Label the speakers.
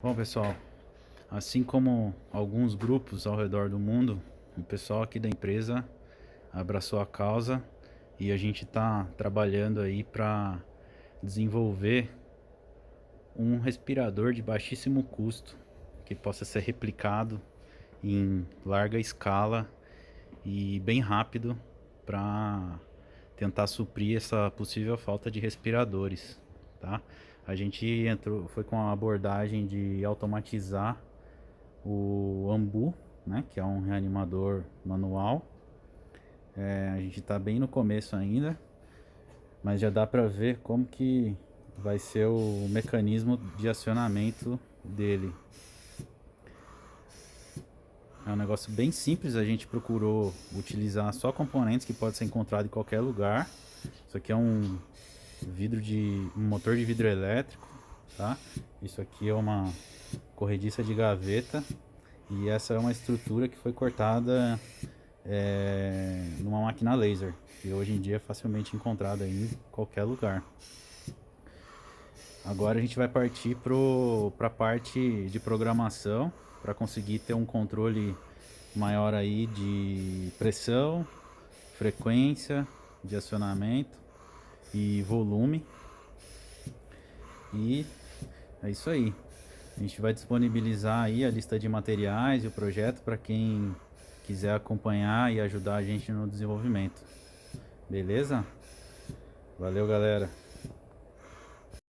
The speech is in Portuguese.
Speaker 1: Bom, pessoal, assim como alguns grupos ao redor do mundo, o pessoal aqui da empresa abraçou a causa e a gente está trabalhando aí para desenvolver um respirador de baixíssimo custo que possa ser replicado em larga escala e bem rápido para tentar suprir essa possível falta de respiradores, tá? A gente foi com a abordagem de automatizar o Ambu, né, que é um reanimador manual. A gente está bem no começo ainda, mas já dá para ver como que vai ser o mecanismo de acionamento dele. É um negócio bem simples, a gente procurou utilizar só componentes que podem ser encontrados em qualquer lugar. Isso aqui é um motor de vidro elétrico, tá? Isso aqui é uma corrediça de gaveta e essa é uma estrutura que foi cortada numa máquina laser, que hoje em dia é facilmente encontrada em qualquer lugar. Agora a gente vai partir para a parte de programação para conseguir ter um controle maior aí de pressão, frequência de acionamento e volume. E é isso aí. A gente vai disponibilizar aí a lista de materiais e o projeto para quem quiser acompanhar e ajudar a gente no desenvolvimento. Beleza? Valeu, galera.